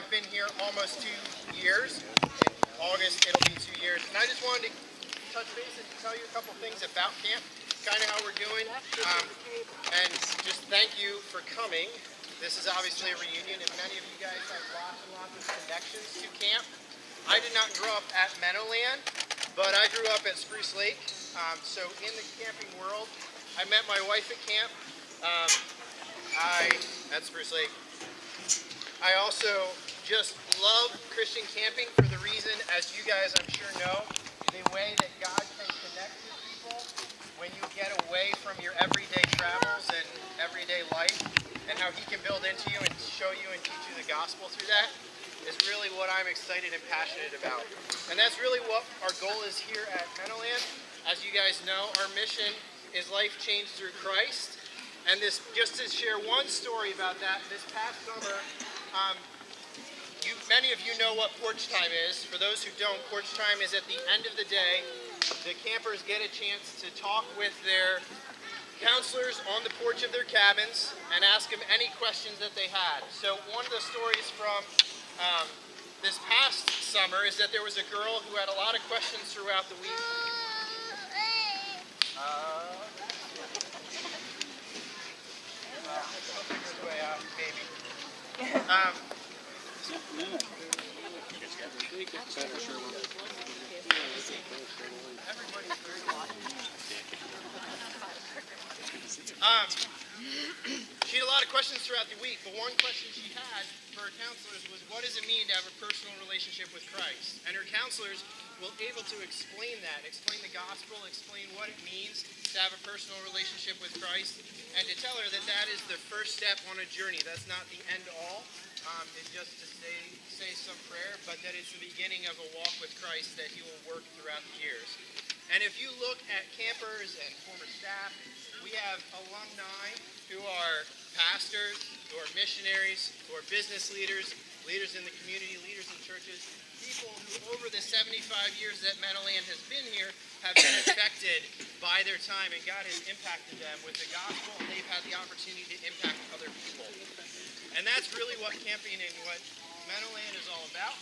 I've been here almost 2 years. In August, it'll be 2 years. And I just wanted to touch base and tell you a couple things about camp, kind of how we're doing, and just thank you for coming. This is obviously a reunion, and many of you guys have lots and lots of connections to camp. I did not grow up at Meadowland, but I grew up at Spruce Lake. So in the camping world, I met my wife at camp. At Spruce Lake. I also just love Christian camping for the reason, as you guys I'm sure know, the way that God can connect with people when you get away from your everyday travels and everyday life, and how He can build into you and show you and teach you the gospel through that is really what I'm excited and passionate about. And that's really what our goal is here at Meadowland. As you guys know, our mission is life changed through Christ. And this, just to share one story about that, this past summer, many of you know what porch time is. For those who don't, porch time is at the end of the day. The campers get a chance to talk with their counselors on the porch of their cabins and ask them any questions that they had. So one of the stories from this past summer is that there was a girl who had a lot of questions throughout the week. Maybe. She had a lot of questions throughout the week, but one question she had for her counselors was, what does it mean to have a personal relationship with Christ? And her counselors were able to explain that, explain the gospel, explain what it means to have a personal relationship with Christ, and to tell her that that is the first step on a journey. That's not the end all. It's just to say some prayer, but that it's the beginning of a walk with Christ that He will work throughout the years. And if you look at campers and former staff, we have alumni who are pastors, who are missionaries, who are business leaders, leaders in the community, leaders in churches, people who over the 75 years that Meadowland has been here have been affected by their time, and God has impacted them with the gospel, and they've had the opportunity to impact other people. And that's really what camping and what Meadowland is all about.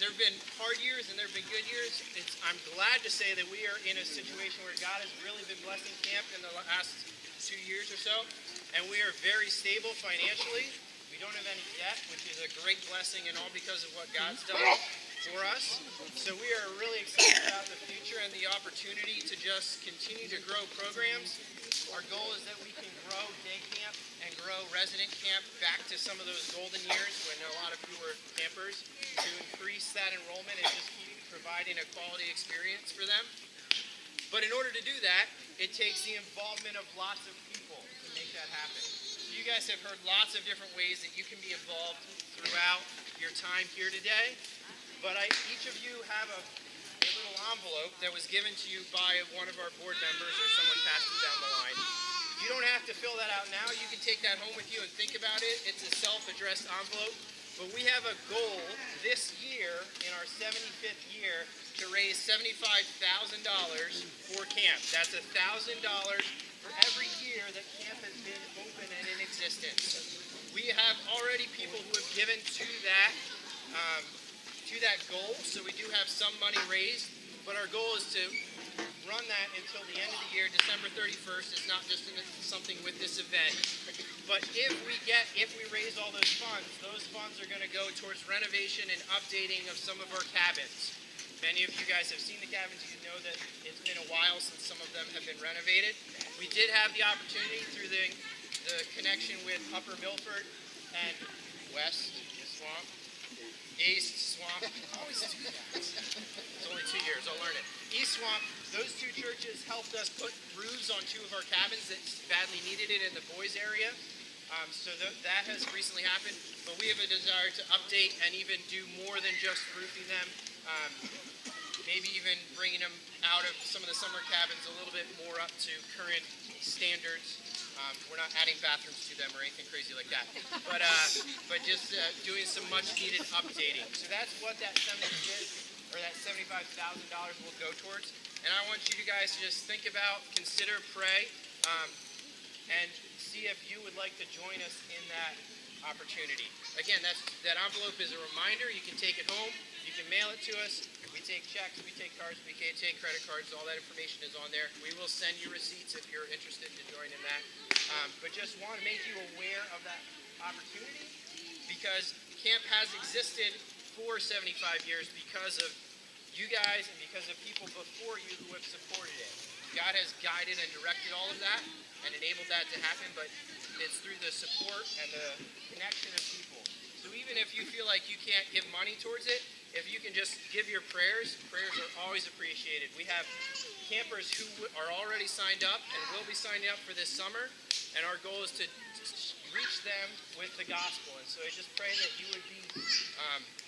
There have been hard years and there have been good years. I'm glad to say that we are in a situation where God has really been blessing camp in the last 2 years or so, and we are very stable financially. We don't have any debt, which is a great blessing, and all because of what God's done for us. So we are really excited about the future and the opportunity to just continue to grow programs. Our goal is that we can grow day camp and grow resident camp back to some of those golden years when a lot of you were campers, to increase that enrollment and just keep providing a quality experience for them. But in order to do that, it takes the involvement of lots of people to make that happen. So you guys have heard lots of different ways that you can be involved throughout your time here today. But each of you have a little envelope that was given to you by one of our board members or someone passed it down the line. You don't have to fill that out now. You can take that home with you and think about it. It's a self-addressed envelope. But we have a goal this year, in our 75th year, to raise $75,000 for camp. That's $1,000 for every year that camp has been open and in existence. We have already people who have given to that goal, so we do have some money raised, but our goal is to run that until the end of the year, December 31st. It's not just something with this event, but if we raise all those funds are going to go towards renovation and updating of some of our cabins. Many of you guys have seen the cabins. You know that it's been a while since some of them have been renovated. We did have the opportunity through the connection with Upper Milford and West Swamp, East Swamp. I always do that. It's only 2 years. I'll learn it. East Swamp. Those two churches helped us put roofs on 2 of our cabins that badly needed it in the boys' area. So that has recently happened. But we have a desire to update and even do more than just roofing them. Maybe even bringing them out of some of the summer cabins a little bit more up to current standards. We're not adding bathrooms to them or anything crazy like that, but just doing some much-needed updating. So that's what that $75,000 will go towards. And I want you guys to just think about, consider, pray, and see if you would like to join us in that opportunity. Again, that envelope is a reminder. You can take it home. You can mail it to us. We take checks, we take cards, we can take credit cards. All that information is on there. We will send you receipts if you're interested in joining that. But just want to make you aware of that opportunity because camp has existed for 75 years because of you guys and because of people before you who have supported it. God has guided and directed all of that and enabled that to happen, but it's through the support and the connection of people. So even if you feel like you can't give money towards it, if you can just give your prayers are always appreciated. We have campers who are already signed up and will be signing up for this summer, and our goal is to reach them with the gospel. And so I just pray that you would be,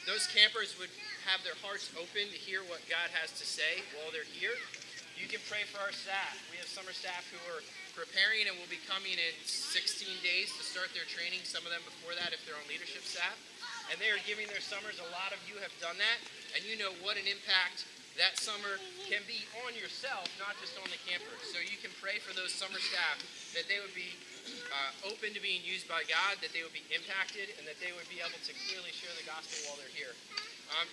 those campers would have their hearts open to hear what God has to say while they're here. You can pray for our staff. We have summer staff who are preparing and will be coming in 16 days to start their training, some of them before that if they're on leadership staff. And they are giving their summers. A lot of you have done that, and you know what an impact that summer can be on yourself, not just on the campers. So you can pray for those summer staff that they would be open to being used by God, that they would be impacted, and that they would be able to clearly share the gospel while they're here.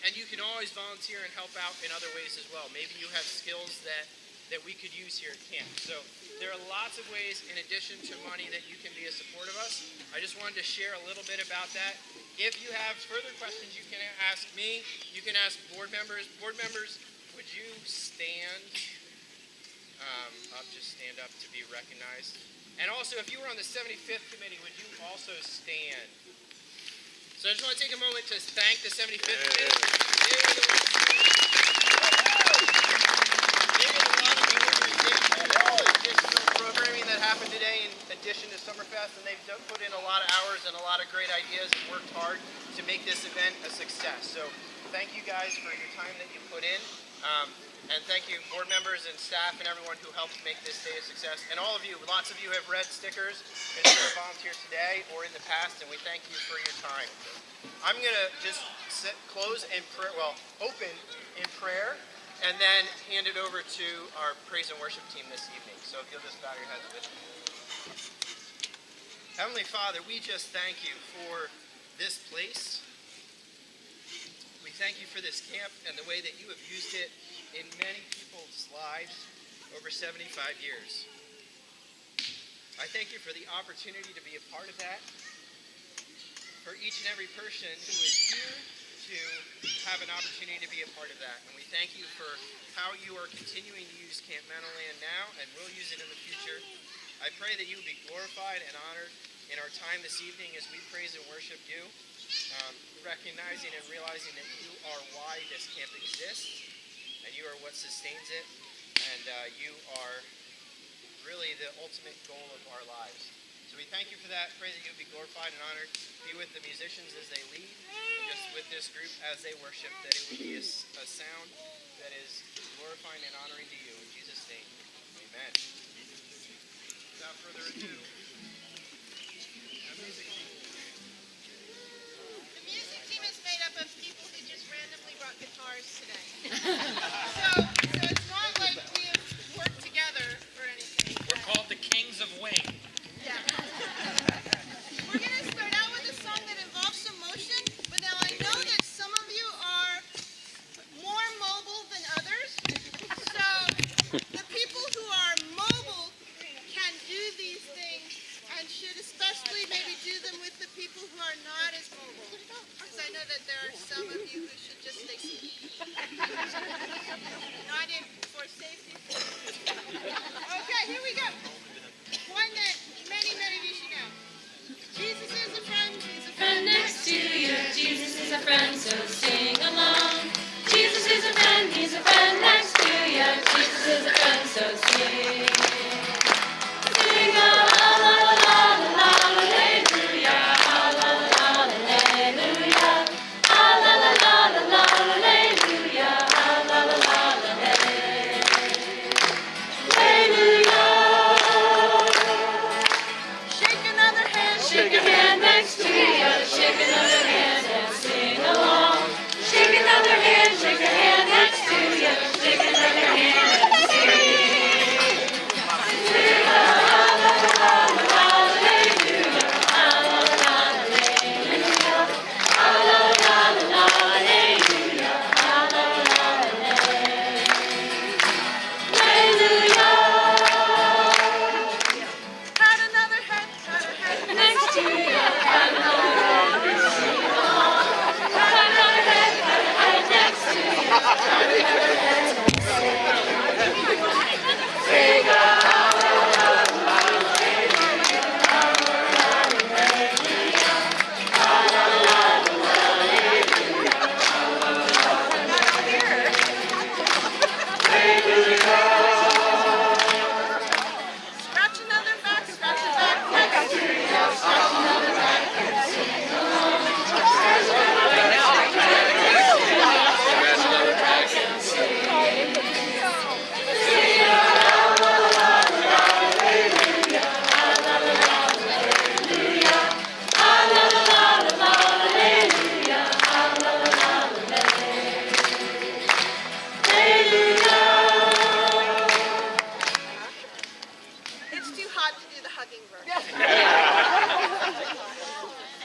And you can always volunteer and help out in other ways as well. Maybe you have skills that we could use here at camp. So there are lots of ways in addition to money that you can be a support of us. I just wanted to share a little bit about that. If you have further questions, you can ask me. You can ask board members. Board members, would you stand up? Just stand up to be recognized. And also, if you were on the 75th committee, would you also stand? So I just want to take a moment to thank the 75th committee. They are the ones additional programming that happened today in addition to Summerfest, and they've put in a lot of hours and a lot of great ideas and worked hard to make this event a success. So thank you guys for your time that you put in, and thank you board members and staff and everyone who helped make this day a success. And all of you, lots of you have red stickers and you're volunteers today or in the past, and we thank you for your time. I'm going to just close in prayer, open in prayer, and then hand it over to our praise and worship team this evening. So if you'll just bow your heads with me. Heavenly Father, we just thank you for this place. We thank you for this camp and the way that you have used it in many people's lives over 75 years. I thank you for the opportunity to be a part of that, for each and every person who is here to have an opportunity to be a part of that. And we thank you for how you are continuing to use Camp Meadowland now and will use it in the future. I pray that you will be glorified and honored in our time this evening as we praise and worship you, recognizing and realizing that you are why this camp exists, and you are what sustains it, and you are really the ultimate goal of our lives. So we thank you for that. Pray that you'll be glorified and honored. Be with the musicians as they lead, and just with this group as they worship, that it would be a sound that is glorifying and honoring to you. In Jesus' name, amen. Without further ado, The music team is made up of people who just randomly brought guitars today. So it's not like we have worked together or anything. We're called the Kings of Wayne. Yeah. We're going to start out with a song that involves some motion, but now I know that some of you are more mobile than others. So the people who are mobile can do these things and should especially maybe do them with the people who are not as mobile. Because I know that there are some of you who should just stay seated. Not in for safety. Okay, here we go. One that many of you should know. Jesus is a friend, he's a friend next to you. Jesus is a friend, so sing along. Jesus is a friend, he's a friend next to you. Jesus is a friend, so sing. Sing la la la la la hallelujah, la la la hallelujah, la la la la hallelujah, la la la hallelujah. Shake a hand next to you, shake another hand and sing along. Shake another hand, shake a hand next to you, shake another hand and sing. Sing la la la la la hallelujah, la la la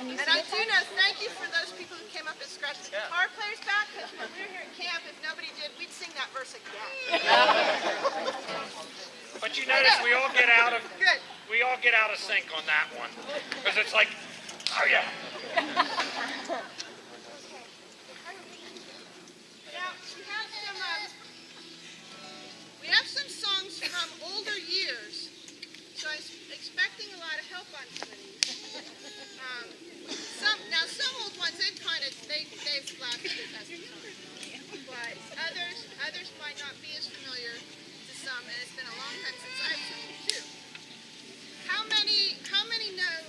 And I do know, thank you for those people who came up and scratched the guitar players back, because when we were here at camp, if nobody did, we'd sing that verse again. But you notice we all get out of Good. sync on that one. Because it's like, oh yeah. Now, we have some songs from older years, so I'm expecting a lot of help on some of these. Some old ones, they've lasted the test of time. But others might not be as familiar to some, and it's been a long time since I've sung them too. How many know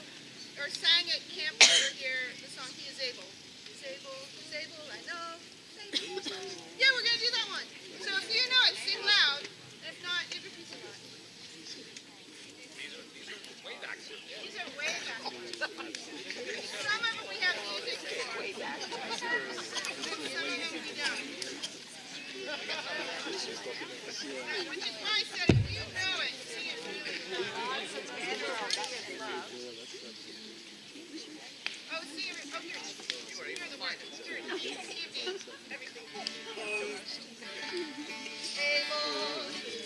or sang at Campfire here the song He is Able? He's able, I know. He's able. Yeah, we're going to do that one. So if you know it, sing loud. And if not, give a piece of mind. These are way back. These are way back. Some of them we have music for. Some of them we don't. Which is why I said if you know it, sing it really loud. Oh, sing it. Oh, here. Here are the words. Here it is. Evening. Everything.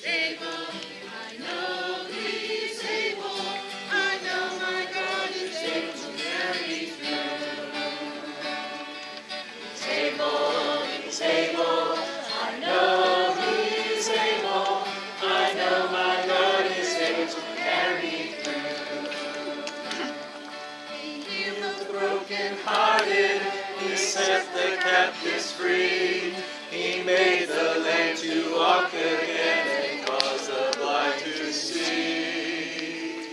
Able, I know He's able. I know my God is able to carry through. He's able, I know He's able. I know my God is able to carry through. He healed the brokenhearted. He set the captives free. He made the lame to walk again and caused the blind to see.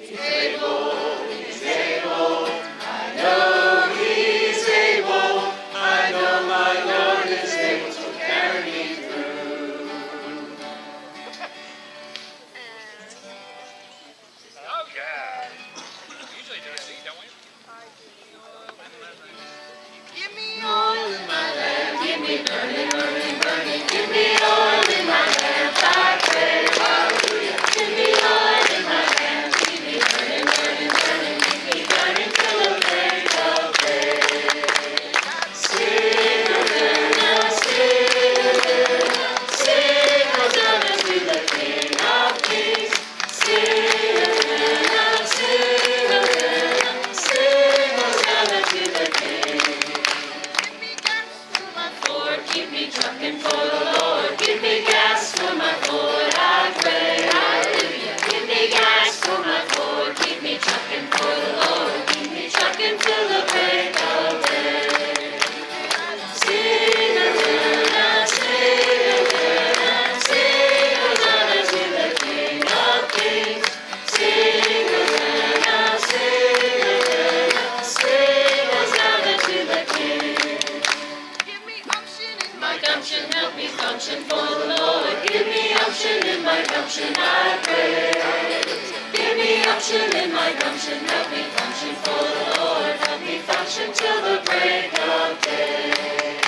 He's able, He's able. I know He's able. I know my Lord is able to carry me through. Oh yeah. We usually do it, don't we? Give me oil in my lamp. Give me burning, burning, burning. Give me oil in my lamp. I pray, hallelujah. Give me oil in my lamp. Keep me burning, burning, burning. Keep me burning till the break of day. Sing Hosanna, sing Hosanna, sing Hosanna to the King of Kings. Sing Hosanna, sing Hosanna, sing Hosanna to the King. Give me gas for my Lord, keep me trucking for the Lord. Give me gas for my Ford, I pray, hallelujah. Give me gas for my Ford. Keep me trucking for the Lord. Keep me trucking till the break of day. Sing Hosanna, sing Hosanna, sing Hosanna to the King of Kings. Sing Hosanna, sing Hosanna, sing Hosanna to the King. Give me unction in My gumption, help me function for the Lord. Give me unction in my gumption, I pray. Give me unction in my gumption, help me function for the Lord. Help me function till the break of day.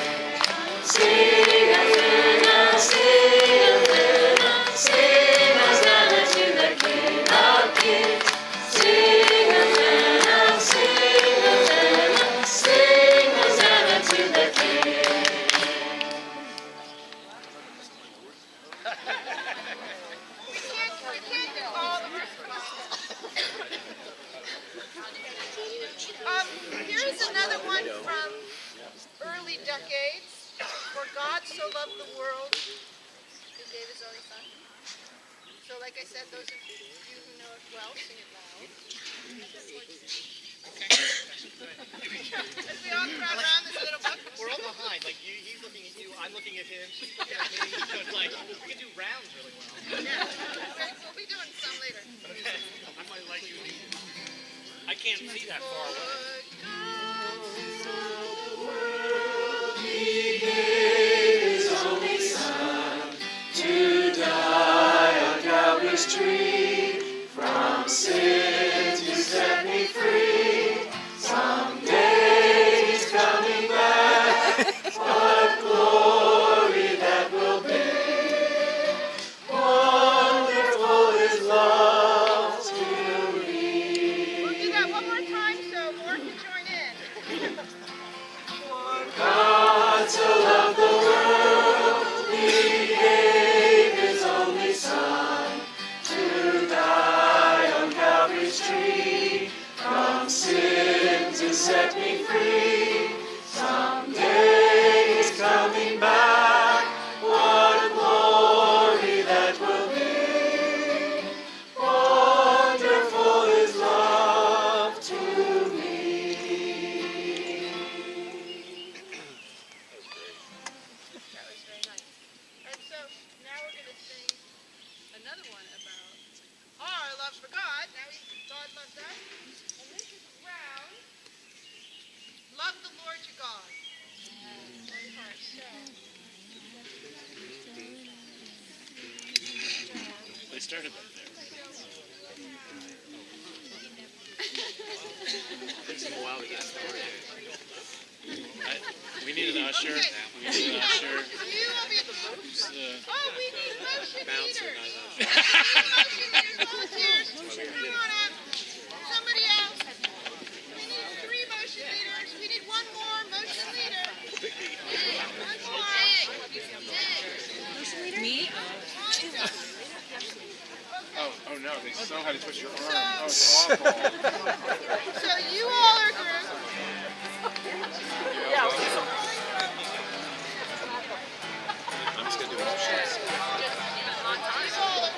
Sing Hosanna, sing Hosanna, sing Hosanna to the King of Kings. Sing Hosanna, sing Hosanna, sing Hosanna to the King. We can't do all the rest of them. Here's another one from early decades. For God so loved the world, He gave His only Son. So like I said, those of you who know it well, sing it loud. As we all crowd around this little book. We're all behind. Like he's looking at you, I'm looking at him, she's looking at me. So it's like we can do rounds really well. Yeah, we'll be doing some later. I might like you. I can't see that far away. He gave His only Son to die on Calvary's tree. From sin to set me free. Someday He's coming back. What glory that will be. Wonderful His love to me. set me free. Someday he's coming back. What a glory that will be. Wonderful is love to me. That was very nice. And so now we're going to sing another one about our love for God. Now God loves us. And this is round. Love the Lord your God. One part. So. They started up there. Takes them a while to get started. We need an usher. Okay. We need an usher. You will be Oh, we need motion Bouncer, leaders. not We need motion leaders, volunteers. Come on up. Somebody else. We need 3 motion leaders. We need 1 more motion leader. One more. Me? Oh no, they still had to twist your arm. So- Oh, it's awful. So you all are grouped. I'm just going to do motions. You all are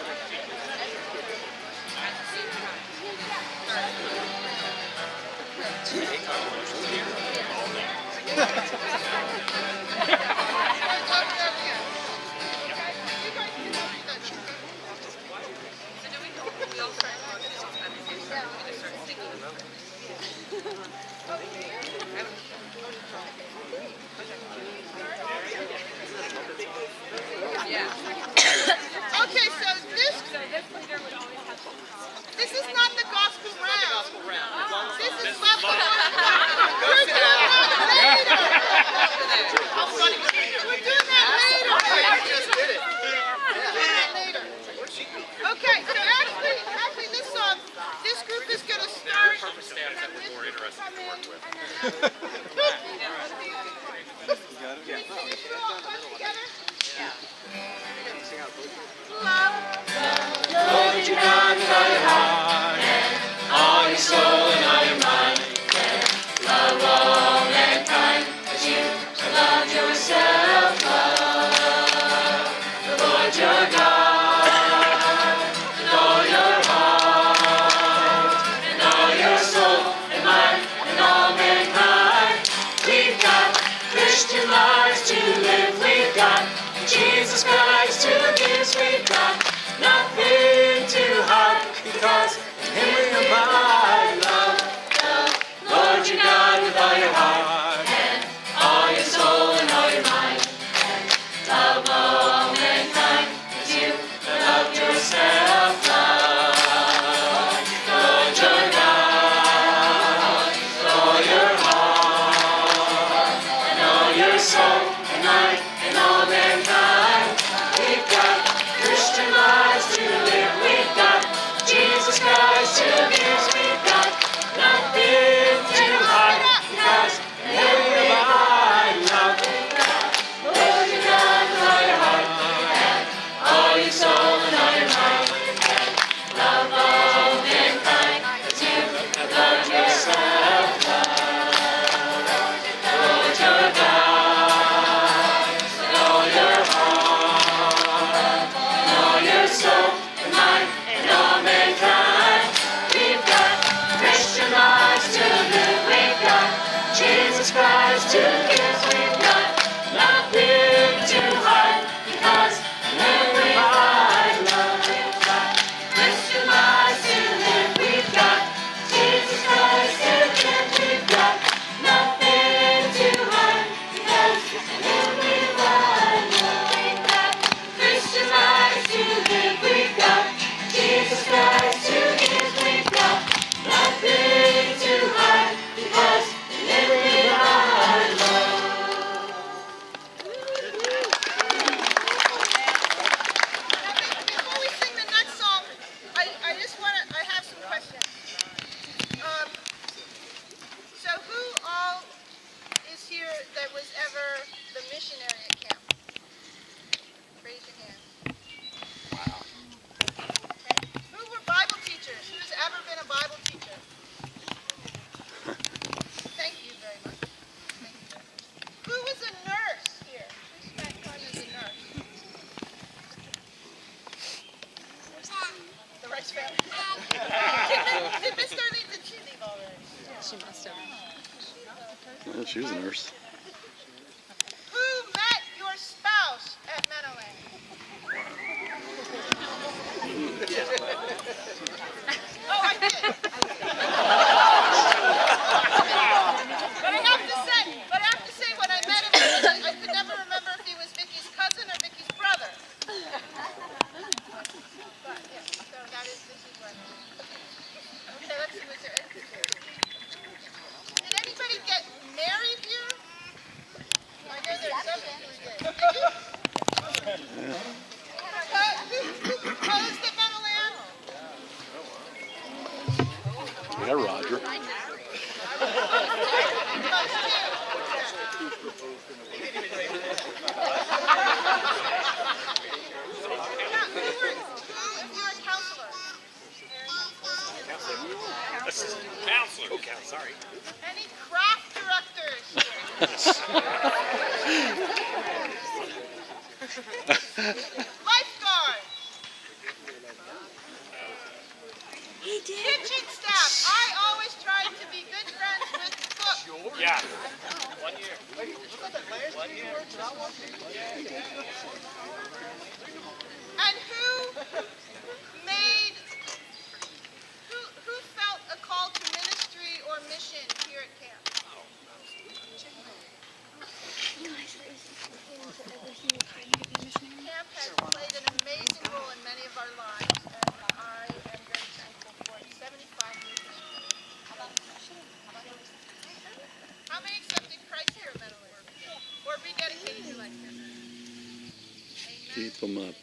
Okay, so this is not the gospel round. This is love the Lord your God. We're doing that later. We're doing that later. I just did it. We're doing that later. Okay, so actually this group is going to start. Staff that we're more interested to work with. Can you do all close together? Lord, you God with all your heart, and all your soul and all your mind. Love all mankind as you have loved yourself. Love the Lord your God with all your heart, and all your soul and mind, and all mankind. We've got Christian lives to live. We've got Jesus Christ to give. We've got nothing too hard, because in Him we abide. She was a nurse. Who met your spouse at Meadowland? Oh, I did. But I have to say when I met him, I could never remember if he was Vicky's cousin or Vicky's brother. But yeah, so this is what. Okay, let's see what's there. Did anybody get married here? I know there's some who did. Did you? Who proposed at Meadowland? Yeah, Roger. Counselor. Oh, sorry. Any craft directors here? Lifeguard. Kitchen staff. I always tried to be good friends with the cook. Yeah. And who felt a call to ministry or mission here at camp? Camp has played an amazing role in many of our lives, and I am very thankful for it. 75 years. How many accepted Christ here at Meadowland? Or rededicated your life here? Amen. Keep them up.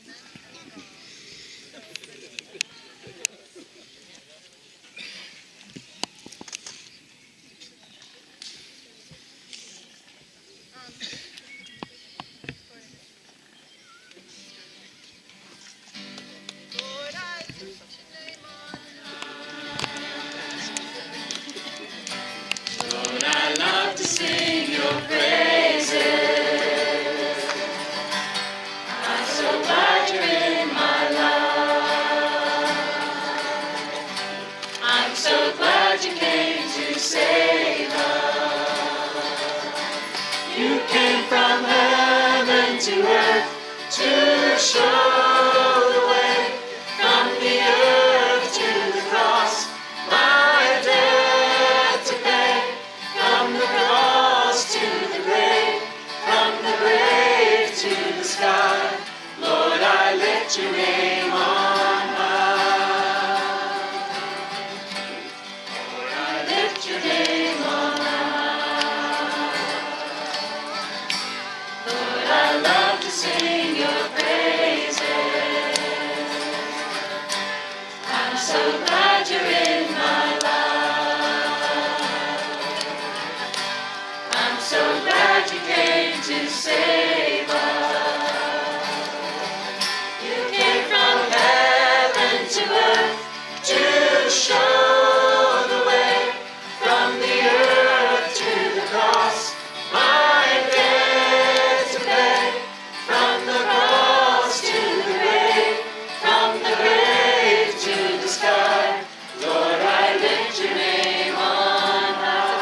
Lord, I lift your name on high. Lord, I love to sing your praises. I'm so glad you're in my life. I'm so glad you came to save us. You came from heaven to earth to show the way, from the earth to the cross, my debt to pay, from the cross to the grave, from the grave to the sky. Lord, I lift your name on high. Lord, I lift your name on high. Lord, I love to sing your praises. I'm so glad you're in my life. I'm so glad you came to save us. You came from heaven to earth to show the way, from the earth to the cross, my debt to pay, from the cross to the grave, from the grave to the sky. Lord, I lift your name on high.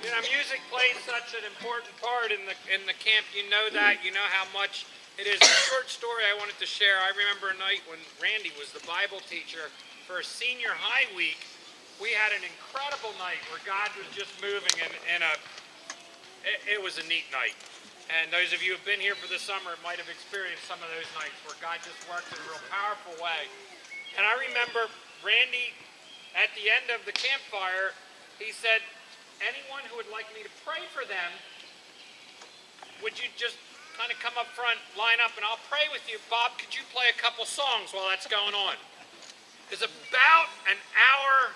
You know, music plays such an important part in the camp. You know that. You know how much it is. A short story I wanted to share. I remember a night when Randy was the Bible teacher for a senior high week. We had an incredible night where God was just moving, and it was a neat night. And those of you who have been here for the summer might have experienced some of those nights where God just worked in a real powerful way. And I remember Randy, at the end of the campfire, he said, anyone who would like me to pray for them, would you just kind of come up front, line up, and I'll pray with you. Bob, could you play a couple songs while that's going on? Because about an hour,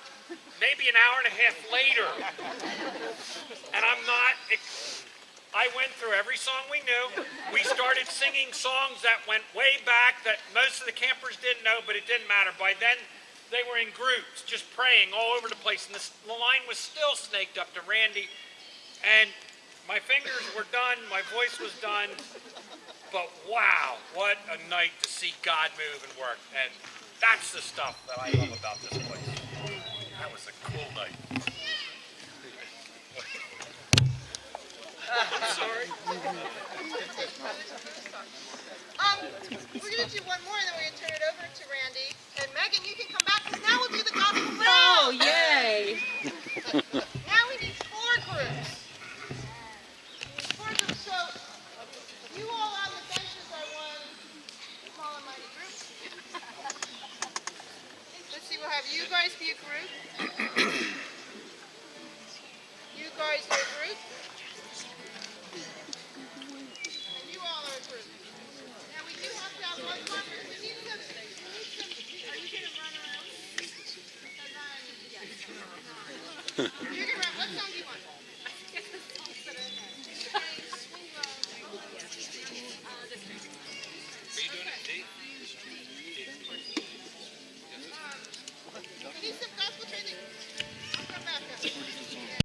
maybe an hour and a half later, and I went through every song we knew. We started singing songs that went way back that most of the campers didn't know, but it didn't matter. By then, they were in groups, just praying all over the place. And the line was still snaked up to Randy. And my fingers were done, my voice was done. But wow, what a night to see God move and work. And that's the stuff that I love about this place. That was a cool night. We're gonna do one more, and then we're gonna turn it over to Randy. And Megan, you can come back, because now we'll do the gospel round. Oh, yay! Now we need four groups. Four groups. So you all on the benches are one small and mighty group. Let's see, we'll have you guys be a group. You guys are a group. And you all are a group. Now we do have to have one conference. We need some, are you going to run around? Yes. You're